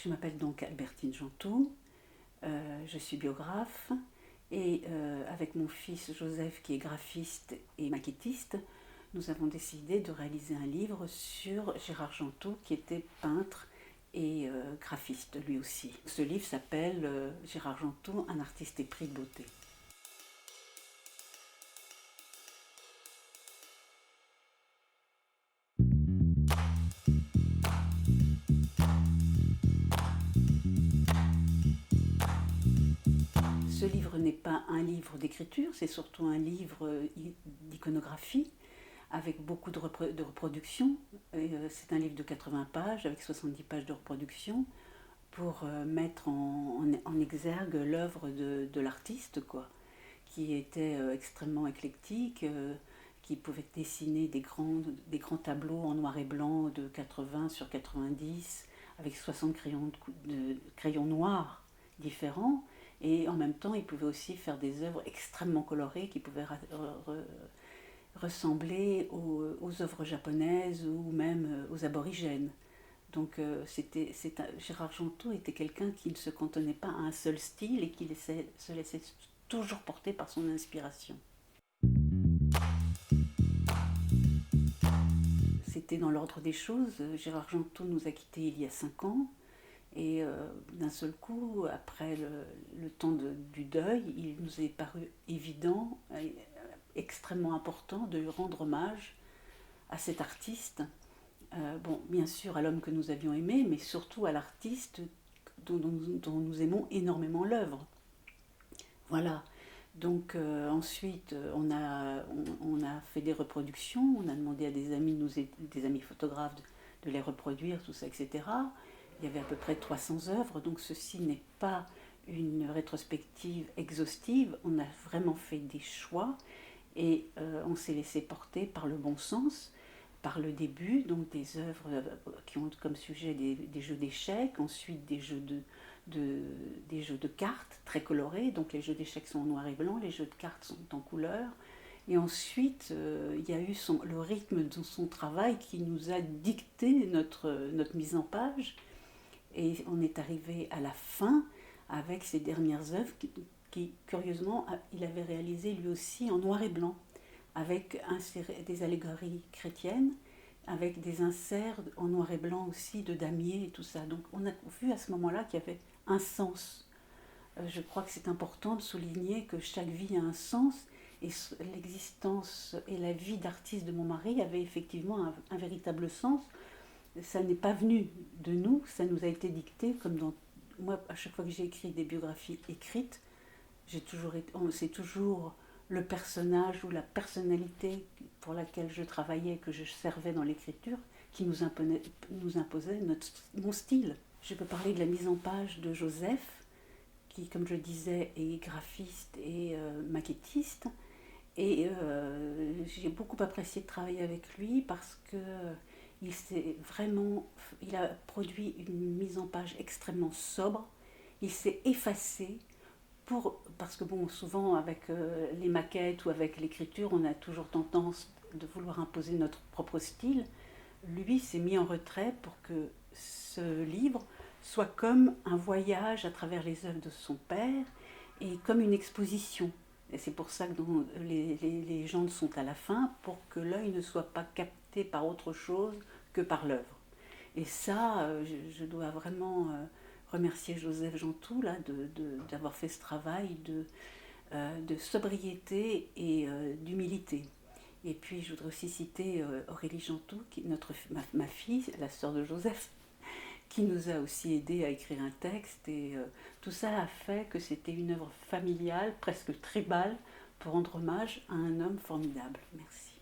Je m'appelle donc Albertine Jantou, je suis biographe et avec mon fils Joseph qui est graphiste et maquettiste, nous avons décidé de réaliser un livre sur Gérard Jantou qui était peintre et graphiste lui aussi. Ce livre s'appelle Gérard Jantou, un artiste épris de beauté. Ce livre n'est pas un livre d'écriture, c'est surtout un livre d'iconographie avec beaucoup de reproductions. C'est un livre de 80 pages avec 70 pages de reproduction pour mettre en exergue l'œuvre de l'artiste, qui était extrêmement éclectique, qui pouvait dessiner des grands tableaux en noir et blanc de 80 sur 90 avec 60 crayons noirs différents. Et en même temps, il pouvait aussi faire des œuvres extrêmement colorées qui pouvaient ressembler aux œuvres japonaises ou même aux aborigènes. Donc Gérard Jantou était quelqu'un qui ne se cantonnait pas à un seul style et qui se laissait toujours porter par son inspiration. C'était dans l'ordre des choses. Gérard Jantou nous a quittés il y a 5 ans. Et d'un seul coup, après le temps du deuil, il nous est paru évident, extrêmement important de rendre hommage à cet artiste. Bon, bien sûr à l'homme que nous avions aimé, mais surtout à l'artiste dont nous aimons énormément l'œuvre. Voilà. Donc ensuite, on a fait des reproductions, on a demandé à des amis photographes de les reproduire, tout ça, etc. Il y avait à peu près 300 œuvres, donc ceci n'est pas une rétrospective exhaustive. On a vraiment fait des choix et on s'est laissé porter par le bon sens, par le début, donc des œuvres qui ont comme sujet des jeux d'échecs, ensuite des jeux de cartes très colorés, donc les jeux d'échecs sont en noir et blanc, les jeux de cartes sont en couleur. Et ensuite, il y a eu le rythme de son travail qui nous a dicté notre mise en page. Et on est arrivé à la fin avec ses dernières œuvres qui curieusement, il avait réalisé lui aussi en noir et blanc, avec des allégories chrétiennes, avec des inserts en noir et blanc aussi de damier et tout ça. Donc on a vu à ce moment-là qu'il y avait un sens. Je crois que c'est important de souligner que chaque vie a un sens, et l'existence et la vie d'artiste de mon mari avait effectivement un véritable sens. Ça n'est pas venu de nous, ça nous a été dicté, moi, à chaque fois que j'ai écrit des biographies écrites, c'est toujours le personnage ou la personnalité pour laquelle je travaillais, que je servais dans l'écriture, qui nous imposait mon style. Je peux parler de la mise en page de Joseph, qui, comme je disais, est graphiste et maquettiste. Et j'ai beaucoup apprécié de travailler avec lui parce que il a produit une mise en page extrêmement sobre. Il s'est effacé parce que bon, souvent avec les maquettes ou avec l'écriture, on a toujours tendance de vouloir imposer notre propre style. Lui s'est mis en retrait pour que ce livre soit comme un voyage à travers les œuvres de son père et comme une exposition. Et c'est pour ça que les gens sont à la fin, pour que l'œil ne soit pas capté par autre chose que par l'œuvre. Et ça, je dois vraiment remercier Joseph Jantou là, d'avoir fait ce travail de sobriété et d'humilité. Et puis je voudrais aussi citer Aurélie Jantou, ma fille, la sœur de Joseph, qui nous a aussi aidés à écrire un texte. Et tout ça a fait que c'était une œuvre familiale, presque tribale, pour rendre hommage à un homme formidable. Merci.